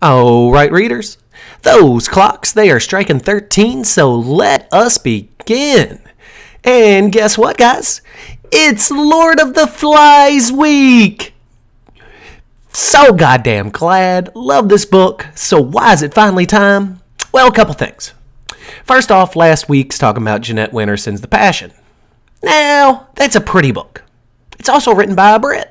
All right, readers. Those clocks, they are striking 13, so let us begin. And guess what, guys? It's Lord of the Flies week. So goddamn glad. Love this book. So why is it finally time? Well, a couple things. First off, last week's talking about Jeanette Winterson's The Passion. Now, that's a pretty book. It's also written by a Brit.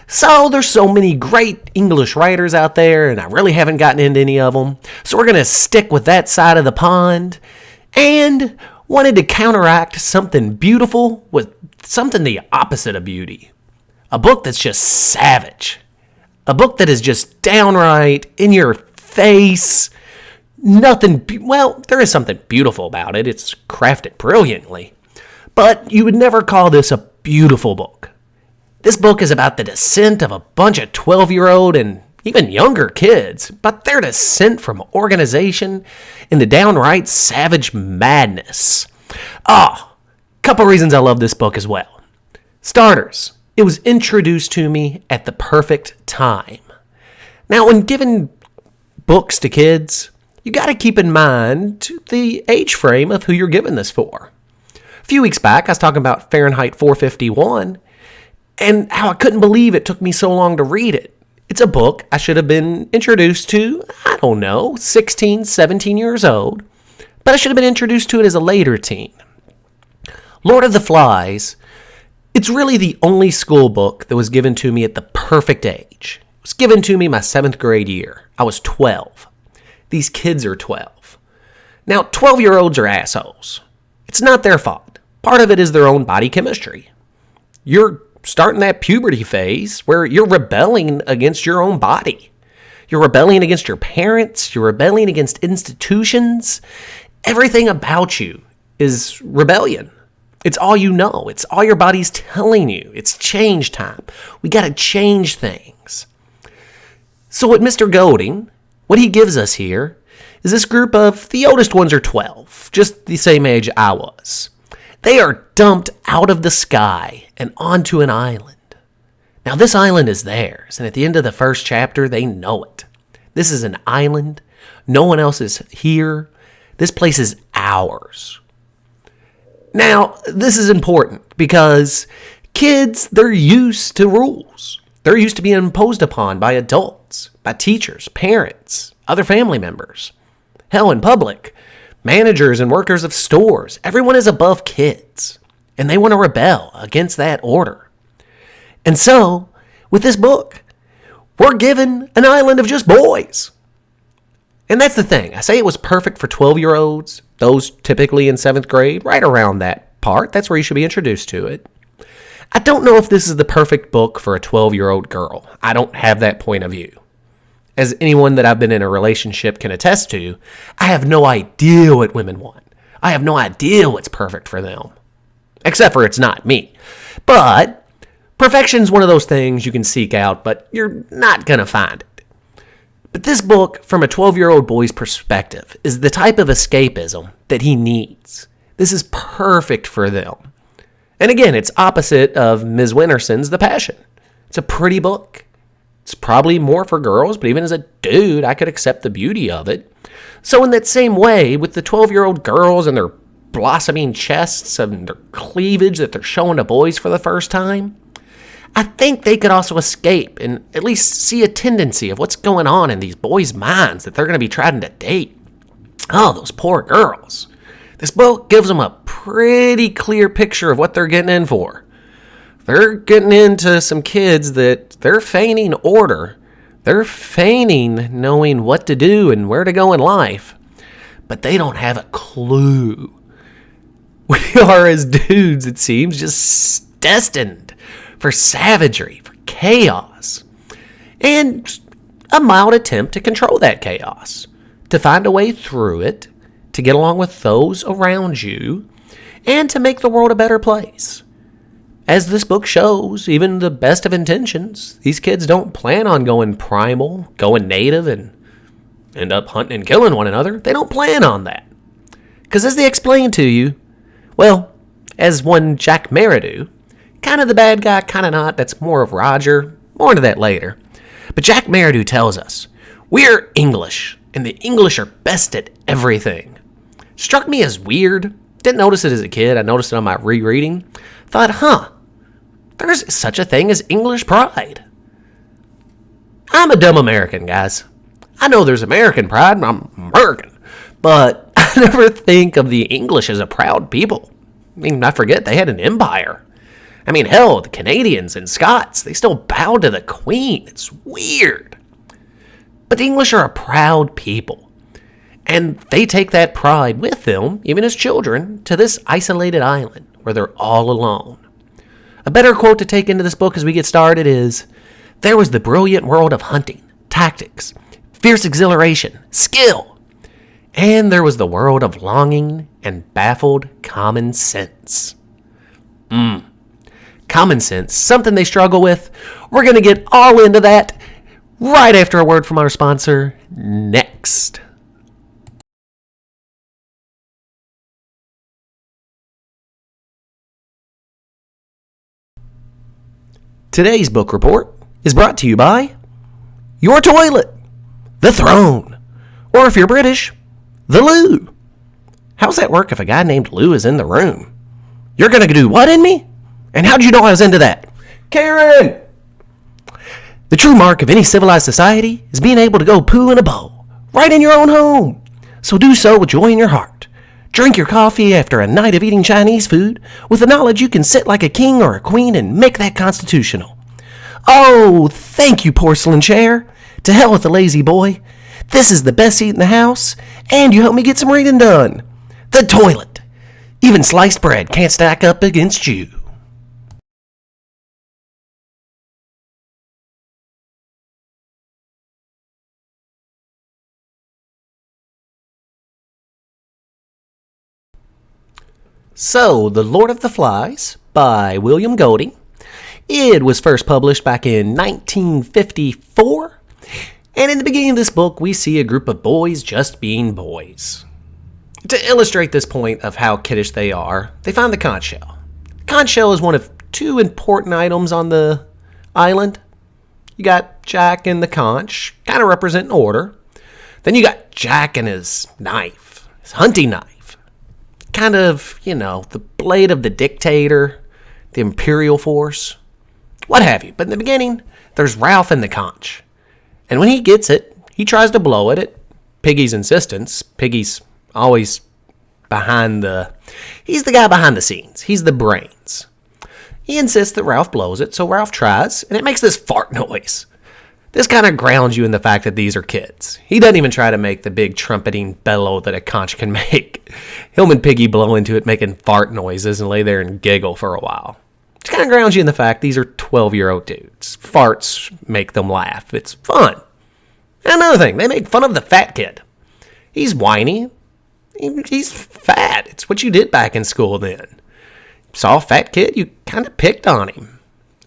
So there's so many great English writers out there, and I really haven't gotten into any of them. So we're going to stick with that side of the pond. And wanted to counteract something beautiful with something the opposite of beauty. A book that's just savage. A book that is just downright in your face. Well, there is something beautiful about it. It's crafted brilliantly. But you would never call this a beautiful book. This book is about the descent of a bunch of 12-year-old and even younger kids, but their descent from organization into downright savage madness. Couple reasons I love this book as well. Starters, it was introduced to me at the perfect time. Now, when giving books to kids, you got to keep in mind the age frame of who you're giving this for. A few weeks back, I was talking about Fahrenheit 451, and how I couldn't believe it took me so long to read it. It's a book I should have been introduced to, 16, 17 years old, but I should have been introduced to it as a later teen. Lord of the Flies, it's really the only school book that was given to me at the perfect age. It was given to me my 7th grade year. I was 12. These kids are 12. Now, 12-year-olds are assholes. It's not their fault. Part of it is their own body chemistry. You're starting that puberty phase where you're rebelling against your own body. You're rebelling against your parents. You're rebelling against institutions. Everything about you is rebellion. It's all you know. It's all your body's telling you. It's change time. We got to change things. So what Mr. Golding, what he gives us here, is this group of, the oldest ones are 12, just the same age I was. They are dumped out of the sky and onto an island. Now, this island is theirs, and at the end of the first chapter, they know it. This is an island. No one else is here. This place is ours. Now, this is important because kids, they're used to rules. They're used to being imposed upon by adults, by teachers, parents, other family members. Hell, in public, managers and workers of stores, everyone is above kids, and they want to rebel against that order. And so, with this book, we're given an island of just boys. And that's the thing. I say it was perfect for 12-year-olds, those typically in 7th grade, right around that part. That's where you should be introduced to it. I don't know if this is the perfect book for a 12-year-old girl. I don't have that point of view. As anyone that I've been in a relationship can attest to, I have no idea what women want. I have no idea what's perfect for them. Except for it's not me. But perfection's one of those things you can seek out, but you're not going to find it. But this book, from a 12-year-old boy's perspective, is the type of escapism that he needs. This is perfect for them. And again, it's opposite of Ms. Winterson's The Passion. It's a pretty book. It's probably more for girls, but even as a dude, I could accept the beauty of it. So in that same way, with the 12-year-old girls and their blossoming chests and their cleavage that they're showing to boys for the first time, I think they could also escape and at least see a tendency of what's going on in these boys' minds that they're going to be trying to date. Oh, those poor girls. This book gives them a pretty clear picture of what they're getting in for. They're getting into some kids that they're feigning order. They're feigning knowing what to do and where to go in life. But they don't have a clue. We are, as dudes, it seems, just destined for savagery, for chaos. And a mild attempt to control that chaos. To find a way through it. To get along with those around you. And to make the world a better place. As this book shows, even the best of intentions, these kids don't plan on going primal, going native, and end up hunting and killing one another. They don't plan on that. Because as they explain to you, well, as one Jack Meridew, kind of the bad guy, kind of not, that's more of Roger, more into that later. But Jack Meridew tells us, We're English, and the English are best at everything. Struck me as weird. Didn't notice it as a kid. I noticed it on my rereading. Thought, there's such a thing as English pride. I'm a dumb American, guys. I know there's American pride, and I'm American. But I never think of the English as a proud people. I mean, I forget they had an empire. I mean, hell, the Canadians and Scots, they still bow to the Queen. It's weird. But the English are a proud people. And they take that pride with them, even as children, to this isolated island where they're all alone. A better quote to take into this book as we get started is, "There was the brilliant world of hunting, tactics, fierce exhilaration, skill. And there was the world of longing and baffled common sense." Common sense, something they struggle with. We're going to get all into that right after a word from our sponsor, next. Today's book report is brought to you by your toilet, the throne, or if you're British, the loo. How's that work if a guy named Lou is in the room? You're going to do what in me? And how'd you know I was into that? Karen! The true mark of any civilized society is being able to go poo in a bowl, right in your own home. So do so with joy in your heart. Drink your coffee after a night of eating Chinese food with the knowledge you can sit like a king or a queen and make that constitutional. Oh, thank you, porcelain chair. To hell with the lazy boy. This is the best seat in the house, and you help me get some reading done. The toilet. Even sliced bread can't stack up against you. So, The Lord of the Flies by William Golding. It was first published back in 1954. And in the beginning of this book, we see a group of boys just being boys. To illustrate this point of how kiddish they are, they find the conch shell. The conch shell is one of two important items on the island. You got Jack and the conch, kind of representing order. Then you got Jack and his knife, his hunting knife. Kind of, the blade of the dictator, the imperial force, what have you. But in the beginning, there's Ralph and the conch. And when he gets it, he tries to blow it at Piggy's insistence. Piggy's always he's the guy behind the scenes. He's the brains. He insists that Ralph blows it, so Ralph tries, and it makes this fart noise. This kind of grounds you in the fact that these are kids. He doesn't even try to make the big trumpeting bellow that a conch can make. Him and Piggy blow into it making fart noises and lay there and giggle for a while. It kind of grounds you in the fact these are 12-year-old dudes. Farts make them laugh. It's fun. And another thing, they make fun of the fat kid. He's whiny. He's fat. It's what you did back in school then. Saw a fat kid, you kind of picked on him.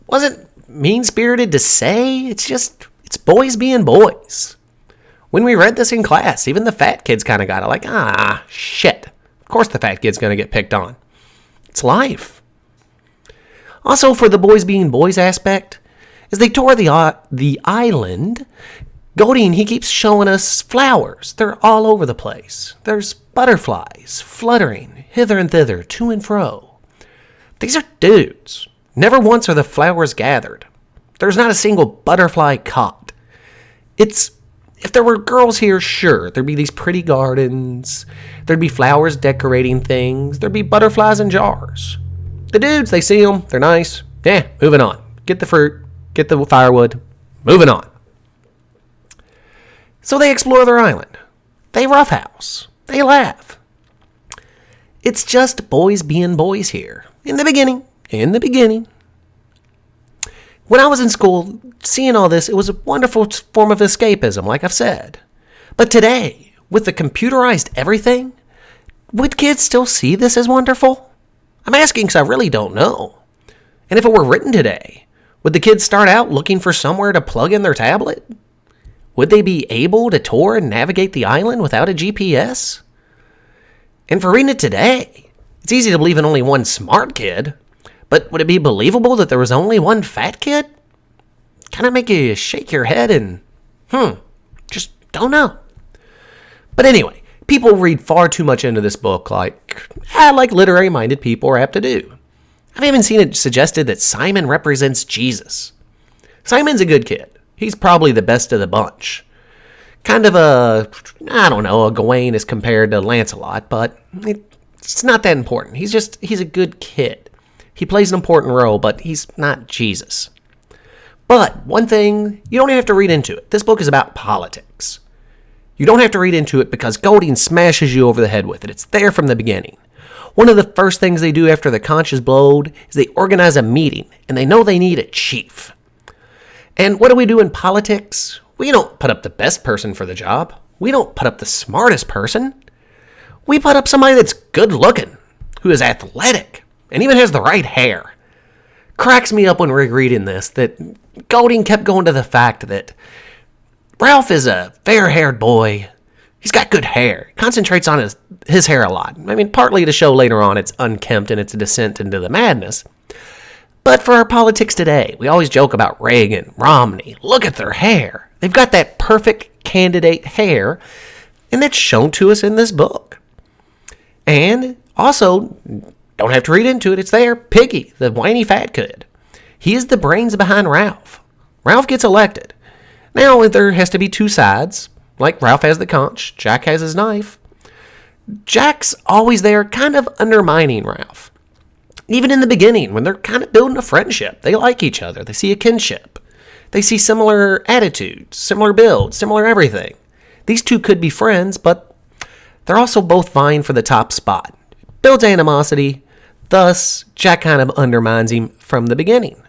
Wasn't mean-spirited to say, it's boys being boys. When we read this in class, even the fat kids kind of got it shit. Of course the fat kid's going to get picked on. It's life. Also, for the boys being boys aspect, as they tour the island, Golding, he keeps showing us flowers. They're all over the place. There's butterflies fluttering hither and thither, to and fro. These are dudes. Never once are the flowers gathered. There's not a single butterfly caught. If there were girls here, sure, there'd be these pretty gardens. There'd be flowers decorating things. There'd be butterflies in jars. The dudes, they see them. They're nice. Yeah, moving on. Get the fruit. Get the firewood. Moving on. So they explore their island. They roughhouse. They laugh. It's just boys being boys here. In the beginning. When I was in school, seeing all this, it was a wonderful form of escapism, like I've said. But today, with the computerized everything, would kids still see this as wonderful? I'm asking because I really don't know. And if it were written today, would the kids start out looking for somewhere to plug in their tablet? Would they be able to tour and navigate the island without a GPS? And for reading it today, it's easy to believe in only one smart kid. But would it be believable that there was only one fat kid? Kind of make you shake your head and, just Don't know. But anyway, people read far too much into this book like literary-minded people are apt to do. I've even seen it suggested that Simon represents Jesus. Simon's a good kid. He's probably the best of the bunch. Kind of a Gawain as compared to Lancelot, but it's not that important. He's a good kid. He plays an important role, but he's not Jesus. But one thing, you don't have to read into it. This book is about politics. You don't have to read into it because Golding smashes you over the head with it. It's there from the beginning. One of the first things they do after the conch is blowed is they organize a meeting, and they know they need a chief. And what do we do in politics? We don't put up the best person for the job. We don't put up the smartest person. We put up somebody that's good looking, who is athletic, and even has the right hair. Cracks me up when we're reading this that Golding kept going to the fact that Ralph is a fair-haired boy. He's got good hair. Concentrates on his hair a lot. I mean, partly to show later on it's unkempt and it's a descent into the madness. But for our politics today, we always joke about Reagan, Romney. Look at their hair. They've got that perfect candidate hair, and that's shown to us in this book. And also, don't have to read into it, it's there, Piggy, the whiny fat kid. He is the brains behind Ralph. Ralph gets elected. Now, there has to be two sides. Like Ralph has the conch, Jack has his knife. Jack's always there kind of undermining Ralph. Even in the beginning, when they're kind of building a friendship, they like each other, they see a kinship. They see similar attitudes, similar builds, similar everything. These two could be friends, but they're also both vying for the top spot. Builds animosity, thus Jack kind of undermines him from the beginning.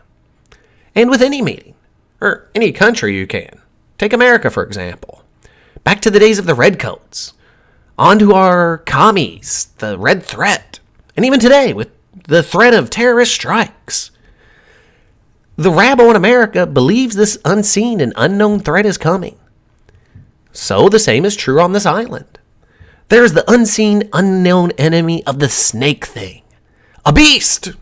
And with any meeting, or any country you can. Take America, for example. Back to the days of the Redcoats. On to our commies, the Red Threat. And even today, with the threat of terrorist strikes. The rabble in America believes this unseen and unknown threat is coming. So the same is true on this island. There's the unseen, unknown enemy of the snake thing. A beast!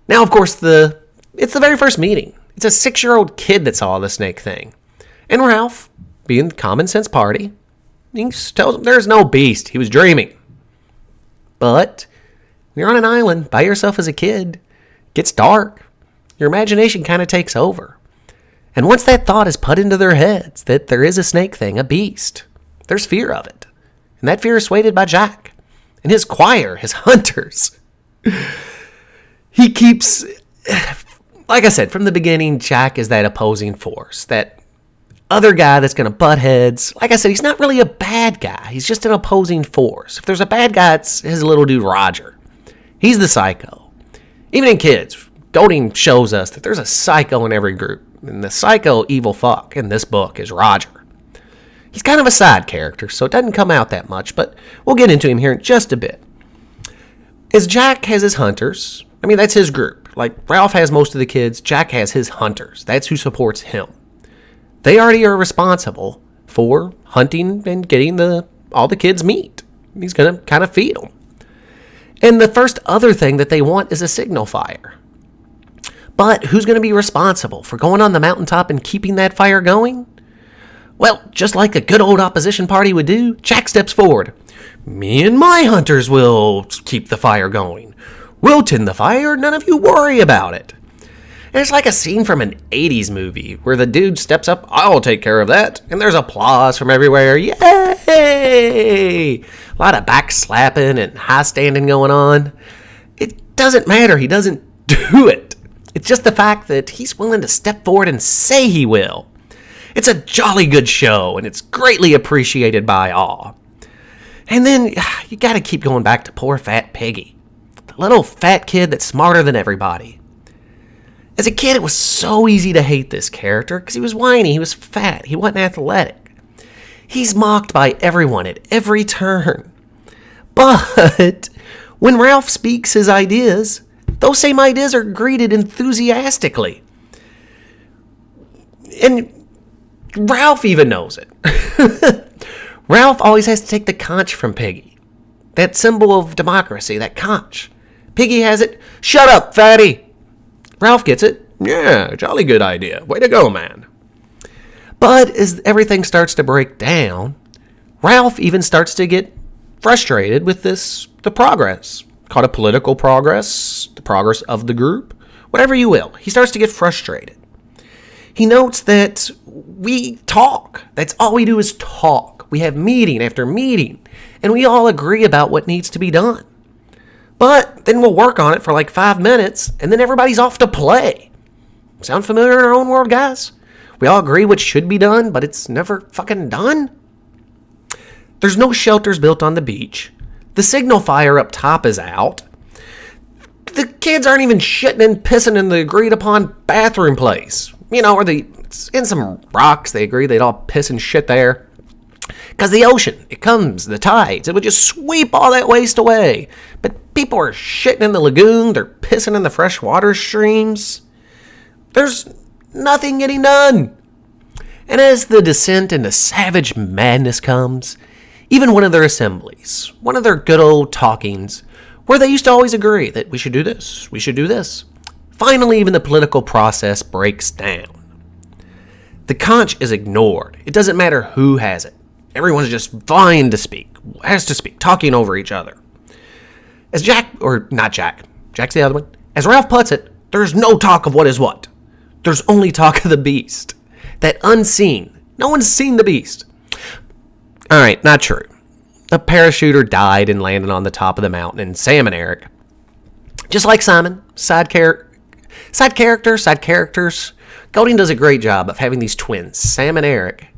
Now, of course, it's the very first meeting. It's a 6-year-old kid that saw the snake thing. And Ralph, being the common sense party, he tells him there's no beast. He was dreaming. But when you're on an island by yourself as a kid, it gets dark. Your imagination kind of takes over. And once that thought is put into their heads that there is a snake thing, a beast, there's fear of it. And that fear is swayed by Jack and his choir, his hunters. He keeps, like I said, from the beginning, Jack is that opposing force, that other guy that's going to butt heads. Like I said, he's not really a bad guy. He's just an opposing force. If there's a bad guy, it's his little dude, Roger. He's the psycho. Even in kids, Golding shows us that there's a psycho in every group. And the psycho evil fuck in this book is Roger. He's kind of a side character, so it doesn't come out that much, but we'll get into him here in just a bit. As Jack has his hunters, I mean, that's his group. Like Ralph has most of the kids, Jack has his hunters. That's who supports him. They already are responsible for hunting and getting all the kids' meat. He's going to kind of feed them. And the first other thing that they want is a signal fire. But who's going to be responsible for going on the mountaintop and keeping that fire going? Well, just like a good old opposition party would do, Jack steps forward. Me and my hunters will keep the fire going. We'll tend the fire, none of you worry about it. And it's like a scene from an 80s movie where the dude steps up, I'll take care of that. And there's applause from everywhere. Yay! A lot of back slapping and high standing going on. It doesn't matter. He doesn't do it. It's just the fact that he's willing to step forward and say he will. It's a jolly good show, and it's greatly appreciated by all. And then you got to keep going back to poor fat Piggy, the little fat kid that's smarter than everybody. As a kid, it was so easy to hate this character because he was whiny, he was fat, he wasn't athletic. He's mocked by everyone at every turn. But when Ralph speaks his ideas, those same ideas are greeted enthusiastically. And Ralph even knows it. Ralph always has to take the conch from Piggy. That symbol of democracy, that conch. Piggy has it. Shut up, fatty. Ralph gets it. Yeah, jolly good idea. Way to go, man. But as everything starts to break down, Ralph even starts to get frustrated with the progress. Call it political progress, the progress of the group, whatever you will. He starts to get frustrated. He notes that we talk. That's all we do is talk. We have meeting after meeting, and we all agree about what needs to be done. But then we'll work on it for like 5 minutes, and then everybody's off to play. Sound familiar in our own world, guys? We all agree what should be done, but it's never fucking done. There's no shelters built on the beach. The signal fire up top is out. The kids aren't even shitting and pissing in the agreed upon bathroom place. You know, or in some rocks, they agree they'd all piss and shit there. Because the ocean, it comes, the tides, it would just sweep all that waste away. But people are shitting in the lagoon, they're pissing in the freshwater streams. There's nothing getting done. And as the descent into savage madness comes, even one of their assemblies, one of their good old talkings, where they used to always agree that we should do this, we should do this. Finally, even the political process breaks down. The conch is ignored. It doesn't matter who has it. Everyone's just vying to speak, has to speak, talking over each other. As Jack's the other one. As Ralph puts it, there's no talk of what is what. There's only talk of the beast. That unseen. No one's seen the beast. All right, not true. A parachuter died and landed on the top of the mountain, and Sam and Eric, just like Simon, side characters. Golding does a great job of having these twins, Sam and Eric,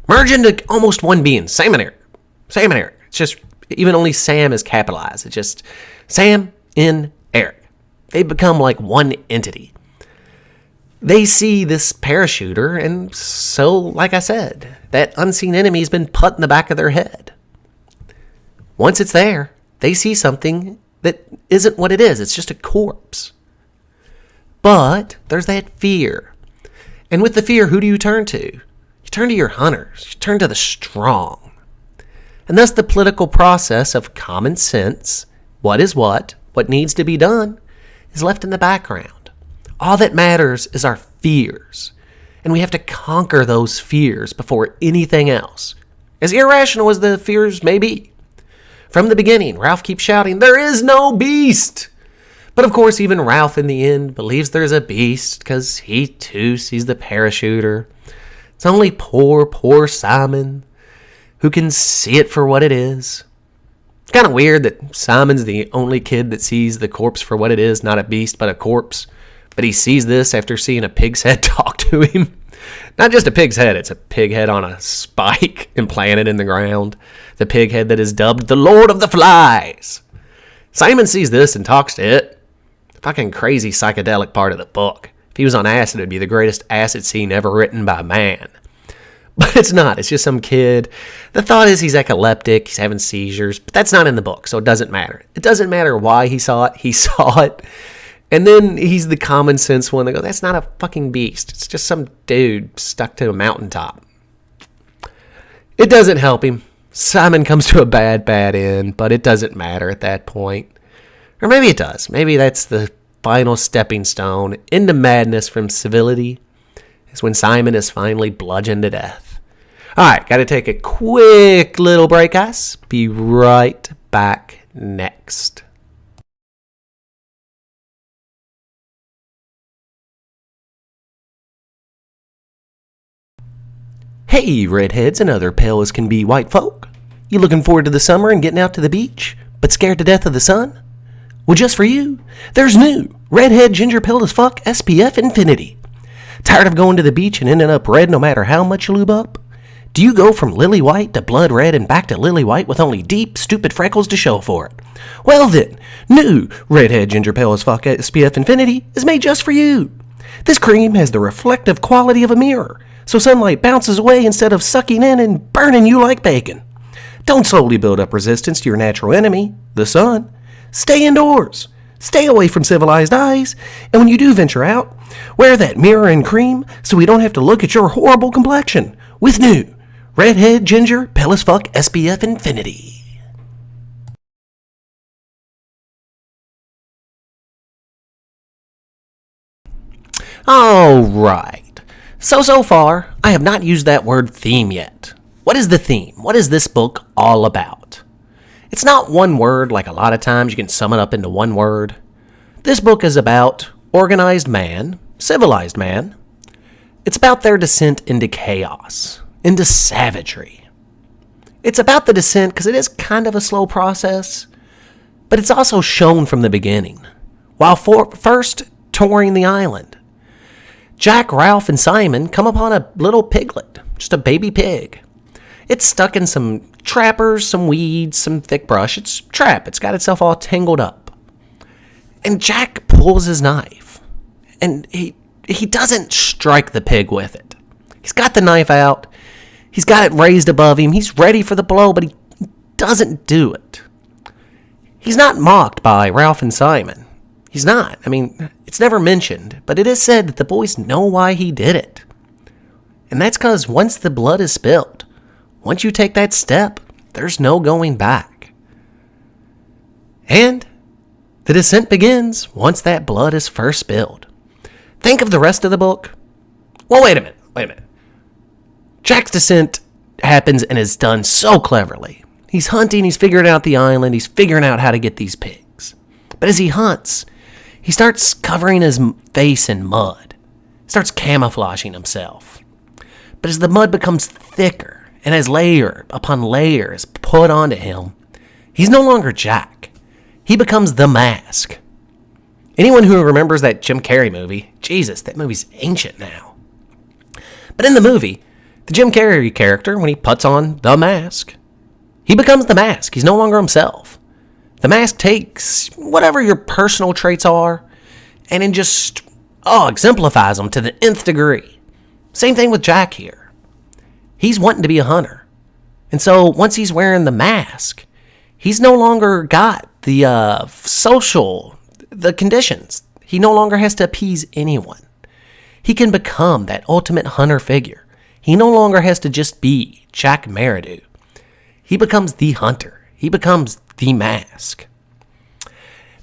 merge into almost one being, Sam and Eric. It's just, even only Sam is capitalized. It's just Sam and Eric. They become like one entity. They see this parachuter, and so, like I said, that unseen enemy's been put in the back of their head. Once it's there, they see something that isn't what it is. It's just a corpse. But there's that fear. And with the fear, who do you turn to? You turn to your hunters. You turn to the strong. And thus the political process of common sense, what is what needs to be done, is left in the background. All that matters is our fears. And we have to conquer those fears before anything else. As irrational as the fears may be. From the beginning, Ralph keeps shouting, "There is no beast!" But of course, even Ralph in the end believes there's a beast because he too sees the parachuter. It's only poor Simon who can see it for what it is. It's kind of weird that Simon's the only kid that sees the corpse for what it is, not a beast, but a corpse. But he sees this after seeing a pig's head talk to him. Not just a pig's head, it's a pig head on a spike implanted in the ground. The pig head that is dubbed the Lord of the Flies. Simon sees this and talks to it. Fucking crazy psychedelic part of the book. If he was on acid, it'd be the greatest acid scene ever written by man. But it's not. It's just some kid. The thought is he's epileptic, he's having seizures, but that's not in the book, so it doesn't matter. It doesn't matter why he saw it. He saw it. And then he's the common sense one that goes, that's not a fucking beast. It's just some dude stuck to a mountaintop. It doesn't help him. Simon comes to a bad end, but it doesn't matter at that point. Or maybe it does. Maybe that's the final stepping stone into madness from civility, is when Simon is finally bludgeoned to death. All right, got to take a quick little break, guys. Be right back next. Hey, redheads and other pale as can be white folk. You looking forward to the summer and getting out to the beach, but scared to death of the sun? Well, just for you, there's new Redhead Ginger Pale as Fuck SPF Infinity. Tired of going to the beach and ending up red no matter how much you lube up? Do you go from lily white to blood red and back to lily white with only deep, stupid freckles to show for it? Well then, new Redhead Ginger Pale as Fuck SPF Infinity is made just for you. This cream has the reflective quality of a mirror, so sunlight bounces away instead of sucking in and burning you like bacon. Don't slowly build up resistance to your natural enemy, the sun. Stay indoors. Stay away from civilized eyes. And when you do venture out, wear that mirror and cream so we don't have to look at your horrible complexion with new Redhead Ginger Pale as Fuck SPF Infinity. All right. So far, I have not used that word theme yet. What is the theme? What is this book all about? It's not one word like a lot of times you can sum it up into one word. This book is about organized man, civilized man. It's about their descent into chaos, into savagery. It's about the descent because it is kind of a slow process, but it's also shown from the beginning. While first touring the island, Jack, Ralph, and Simon come upon a little piglet, just a baby pig. It's stuck in some trappers, some weeds, some thick brush. It's trapped. It's got itself all tangled up. And Jack pulls his knife, and he doesn't strike the pig with it. He's got the knife out. He's got it raised above him. He's ready for the blow, but he doesn't do it. He's not mocked by Ralph and Simon. He's not. I mean, it's never mentioned, but it is said that the boys know why he did it. And that's because once the blood is spilled, once you take that step, there's no going back. And the descent begins once that blood is first spilled. Think of the rest of the book. Well, wait a minute. Jack's descent happens and is done so cleverly. He's hunting, he's figuring out the island, he's figuring out how to get these pigs. But as he hunts, he starts covering his face in mud, starts camouflaging himself. But as the mud becomes thicker and as layer upon layer is put onto him, he's no longer Jack. He becomes the mask. Anyone who remembers that Jim Carrey movie, Jesus, that movie's ancient now. But in the movie, the Jim Carrey character, when he puts on the mask, he becomes the mask. He's no longer himself. The mask takes whatever your personal traits are and then just, exemplifies them to the nth degree. Same thing with Jack here. He's wanting to be a hunter. And so once he's wearing the mask, he's no longer got the the conditions. He no longer has to appease anyone. He can become that ultimate hunter figure. He no longer has to just be Jack Maradu. He becomes the hunter. He becomes the mask.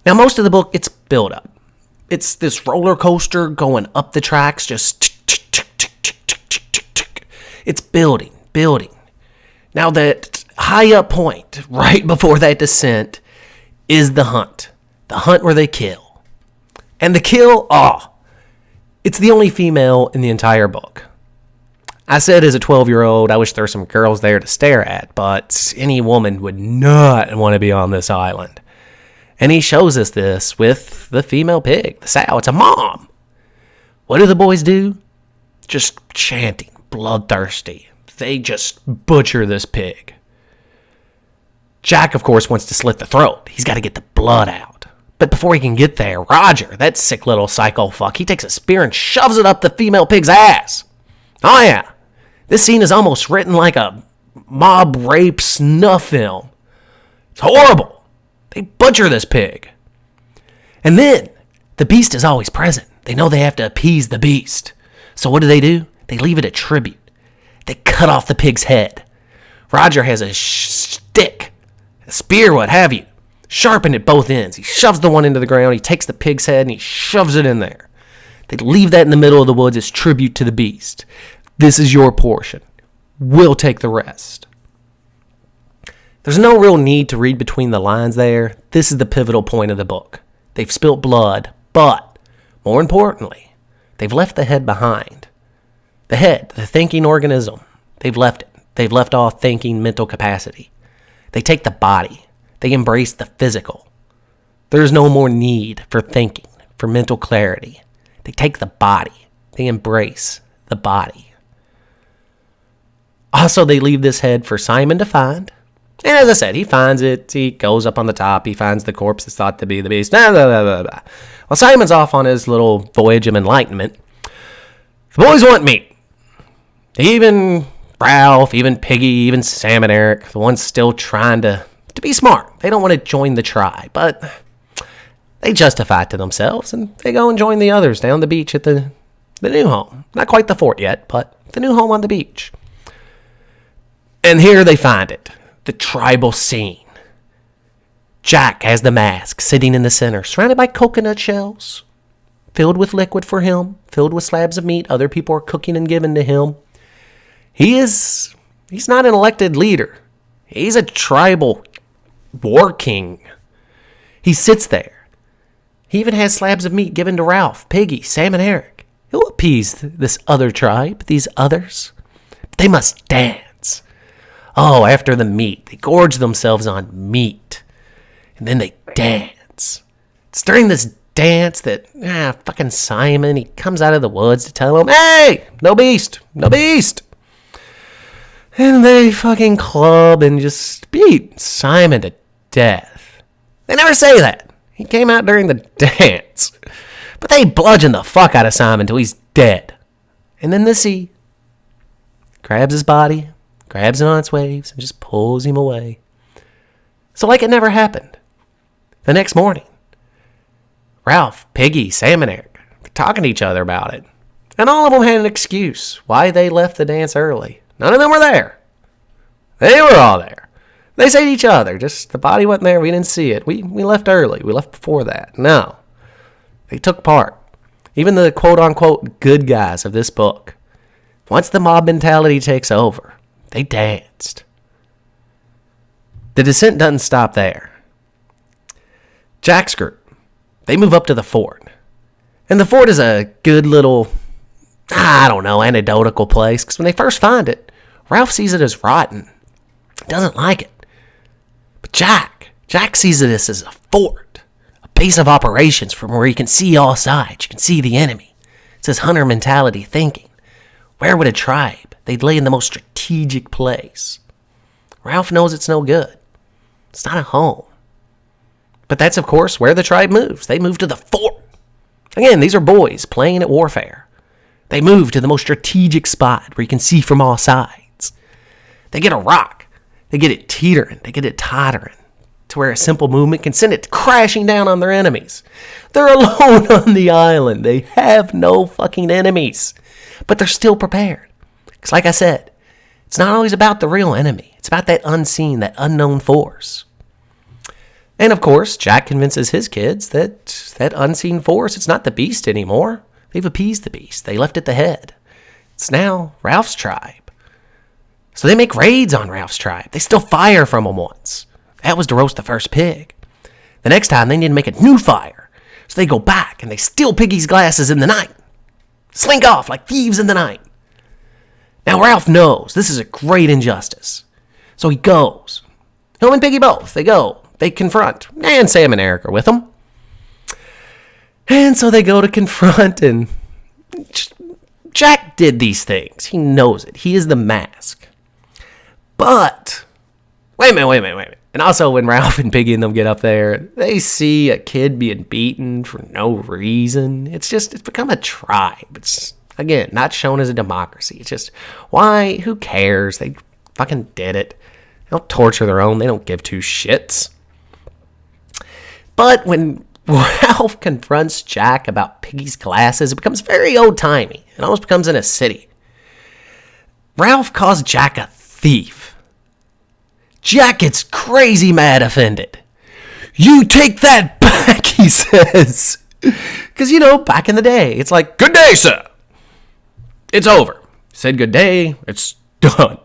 Now, most of the book, it's build up. It's this roller coaster going up the tracks, just it's building. Now, that high up point, right before that descent, is the hunt. The hunt where they kill. And the kill, it's the only female in the entire book. I said as a 12-year-old, I wish there were some girls there to stare at, but any woman would not want to be on this island. And he shows us this with the female pig, the sow. It's a mom. What do the boys do? Just chanting, bloodthirsty. They just butcher this pig. Jack, of course, wants to slit the throat. He's got to get the blood out. But before he can get there, Roger, that sick little psycho fuck, he takes a spear and shoves it up the female pig's ass. Oh, yeah. This scene is almost written like a mob rape snuff film. It's horrible. They butcher this pig. And then, the beast is always present. They know they have to appease the beast. So what do? They leave it a tribute. They cut off the pig's head. Roger has a stick, a spear, what have you, sharpened at both ends. He shoves the one into the ground. He takes the pig's head and he shoves it in there. They leave that in the middle of the woods as tribute to the beast. This is your portion. We'll take the rest. There's no real need to read between the lines there. This is the pivotal point of the book. They've spilt blood, but more importantly, they've left the head behind. The head, the thinking organism, they've left it. They've left off thinking mental capacity. They take the body. They embrace the physical. There's no more need for thinking, for mental clarity. They take the body. They embrace the body. Also, they leave this head for Simon to find. And as I said, he finds it. He goes up on the top. He finds the corpse that's thought to be the beast. Blah, blah, blah, blah. While Simon's off on his little voyage of enlightenment, the boys want meat. Even Ralph, even Piggy, even Sam and Eric, the ones still trying to be smart. They don't want to join the tribe, but they justify it to themselves, and they go and join the others down the beach at the new home. Not quite the fort yet, but the new home on the beach. And here they find it, the tribal scene. Jack has the mask, sitting in the center, surrounded by coconut shells. filled with liquid for him, filled with slabs of meat other people are cooking and giving to him. He's not an elected leader. He's a tribal war king. He sits there. He even has slabs of meat given to Ralph, Piggy, Sam, and Eric. He'll appease this other tribe, these others. They must dance. Oh, after the meat, they gorge themselves on meat. And then they dance. It's during this dance that, fucking Simon, he comes out of the woods to tell him, hey, no beast, no beast. And they fucking club and just beat Simon to death. They never say that. He came out during the dance. But they bludgeon the fuck out of Simon until he's dead. And then the sea grabs his body, grabs it on its waves, and just pulls him away. So like it never happened. The next morning, Ralph, Piggy, Sam, and Eric were talking to each other about it. And all of them had an excuse why they left the dance early. None of them were there. They were all there. They say to each other, just the body wasn't there, we didn't see it. We left early. We left before that. No. They took part. Even the quote-unquote good guys of this book. Once the mob mentality takes over, they danced. The descent doesn't stop there. Jack's group, they move up to the fort. And the fort is a good little, anecdotal place. Because when they first find it, Ralph sees it as rotten. Doesn't like it. But Jack sees it as a fort. A base of operations from where you can see all sides. You can see the enemy. It's his hunter mentality thinking. Where would a tribe? They'd lay in the most strategic place. Ralph knows it's no good. It's not a home. But that's, of course, where the tribe moves. They move to the fort. Again, these are boys playing at warfare. They move to the most strategic spot where you can see from all sides. They get a rock. They get it teetering. They get it tottering to where a simple movement can send it crashing down on their enemies. They're alone on the island. They have no fucking enemies. But they're still prepared. Because like I said, it's not always about the real enemy. It's about that unseen, that unknown force. And of course, Jack convinces his kids that unseen force, it's not the beast anymore. They've appeased the beast. They left it the head. It's now Ralph's tribe. So they make raids on Ralph's tribe. They still fire from them once. That was to roast the first pig. The next time, they need to make a new fire. So they go back and they steal Piggy's glasses in the night. Slink off like thieves in the night. Now Ralph knows this is a great injustice. So he goes. Him and Piggy both. They go. They confront. And Sam and Eric are with them. And so they go to confront, and Jack did these things. He knows it. He is the mask. But, wait a minute. And also when Ralph and Piggy and them get up there, they see a kid being beaten for no reason. It's become a tribe. It's, again, not shown as a democracy. It's just, why? Who cares? They fucking did it. They don't torture their own. They don't give two shits. But when Ralph confronts Jack about Piggy's glasses, it becomes very old-timey. It almost becomes in a city. Ralph calls Jack a thief. Jack gets crazy mad offended. You take that back, he says. Because, back in the day, it's like, good day, sir. It's over. Said good day, it's done.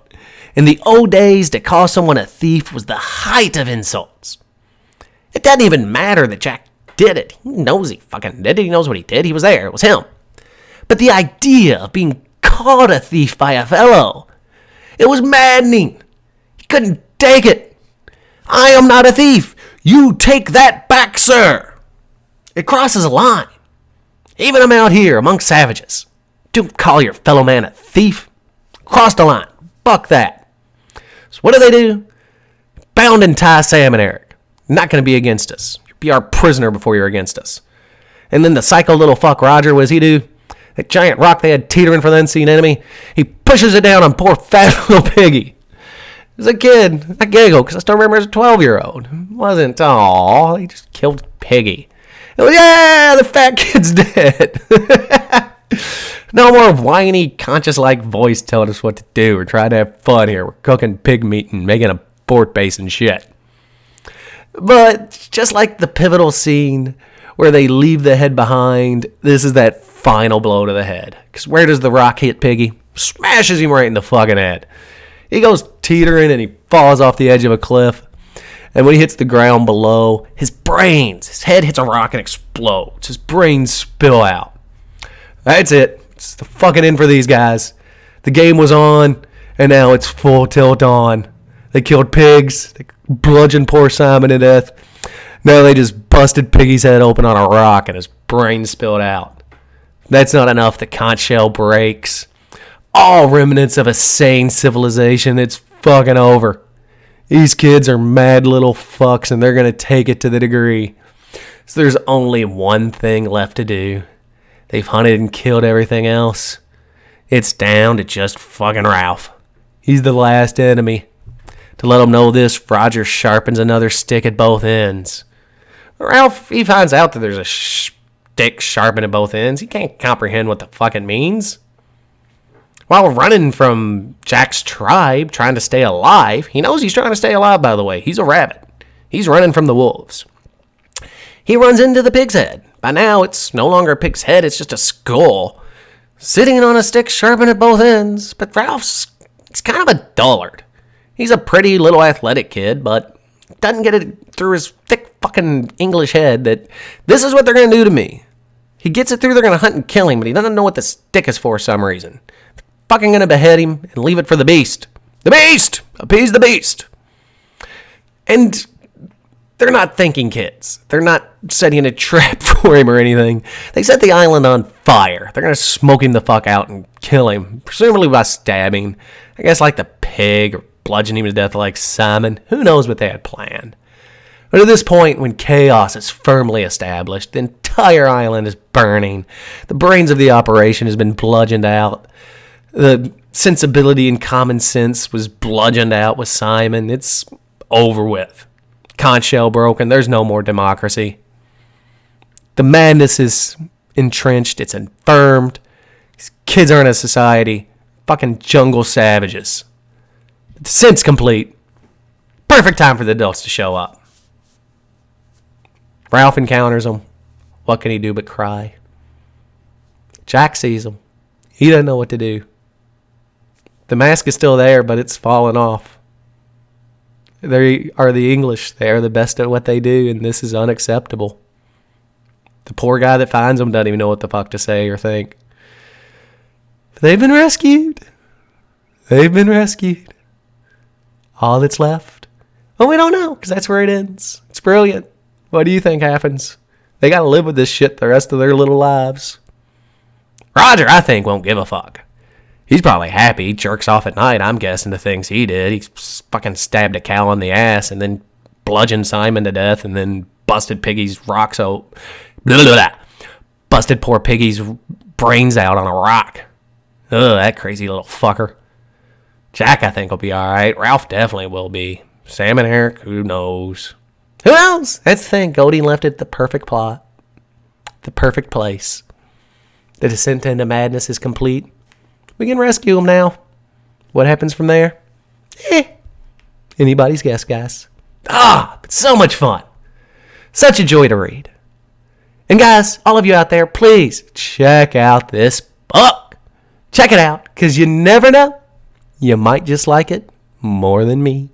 In the old days, to call someone a thief was the height of insults. It doesn't even matter that Jack did it. He knows he fucking did it. He knows what he did. He was there. It was him. But the idea of being called a thief by a fellow, it was maddening. He couldn't take it. I am not a thief. You take that back, sir. It crosses a line. Even I'm out here amongst savages. Don't call your fellow man a thief. Cross the line. Fuck that. So what do? Bound and tie Sam and Eric. Not going to be against us. You'll be our prisoner before you're against us. And then the psycho little fuck Roger, what does he do? That giant rock they had teetering for the unseen enemy, he pushes it down on poor fat little Piggy. As a kid, I giggle because I still remember as a 12-year-old. It wasn't, he just killed Piggy. It was, the fat kid's dead. No more whiny, conscious-like voice telling us what to do. We're trying to have fun here. We're cooking pig meat and making a fort base and shit. But just like the pivotal scene where they leave the head behind. This is that final blow to the head. Because where does the rock hit Piggy? Smashes him right in the fucking head. He goes teetering and he falls off the edge of a cliff. And when he hits the ground below, his head hits a rock and explodes. His brains spill out. That's it. It's the fucking end for these guys. The game was on, and now it's full tilt on. They killed pigs. They bludgeoned poor Simon to death. Now they just busted Piggy's head open on a rock, and his brains spilled out. That's not enough. The conch shell breaks. All remnants of a sane civilization. It's fucking over. These kids are mad little fucks, and they're going to take it to the degree. So there's only one thing left to do. They've hunted and killed everything else. It's down to just fucking Ralph. He's the last enemy. To let him know this, Roger sharpens another stick at both ends. Ralph, he finds out that there's a stick sharpened at both ends. He can't comprehend what the fuck it means. While running from Jack's tribe, trying to stay alive, he knows he's trying to stay alive, by the way. He's a rabbit. He's running from the wolves. He runs into the pig's head. By now, it's no longer a pig's head, it's just a skull, sitting on a stick sharpened at both ends. But Ralph's kind of a dullard. He's a pretty little athletic kid, but doesn't get it through his thick fucking English head that this is what they're going to do to me. He gets it through, they're going to hunt and kill him, but he doesn't know what the stick is for some reason. They're fucking going to behead him and leave it for the beast. The beast! Appease the beast! And they're not thinking kids. They're not setting a trap for him or anything. They set the island on fire. They're going to smoke him the fuck out and kill him, presumably by stabbing. I guess like the pig, or bludgeon him to death like Simon. Who knows what they had planned. But at this point, when chaos is firmly established, the entire island is burning. The brains of the operation has been bludgeoned out. The sensibility and common sense was bludgeoned out with Simon. It's over with. Conch shell broken. There's no more democracy. The madness is entrenched. It's infirmed. These kids are in a society. Fucking jungle savages. The descent's complete. Perfect time for the adults to show up. Ralph encounters them. What can he do but cry? Jack sees them. He doesn't know what to do. The mask is still there, but it's fallen off. They are the English. They are the best at what they do, and this is unacceptable. The poor guy that finds them doesn't even know what the fuck to say or think. They've been rescued. They've been rescued. All that's left? Well, we don't know, because that's where it ends. It's brilliant. What do you think happens? They got to live with this shit the rest of their little lives. Roger, I think, won't give a fuck. He's probably happy. He jerks off at night, I'm guessing, the things he did. He fucking stabbed a cow in the ass and then bludgeoned Simon to death and then busted Piggy's rocks out. Busted poor Piggy's brains out on a rock. Ugh, that crazy little fucker. Jack, I think, will be all right. Ralph definitely will be. Sam and Eric, who knows? Who knows? That's the thing. Goldie left it the perfect plot. The perfect place. The descent into madness is complete. We can rescue him now. What happens from there? Anybody's guess, guys. But so much fun. Such a joy to read. And guys, all of you out there, please check out this book. Check it out, because you never know. You might just like it more than me.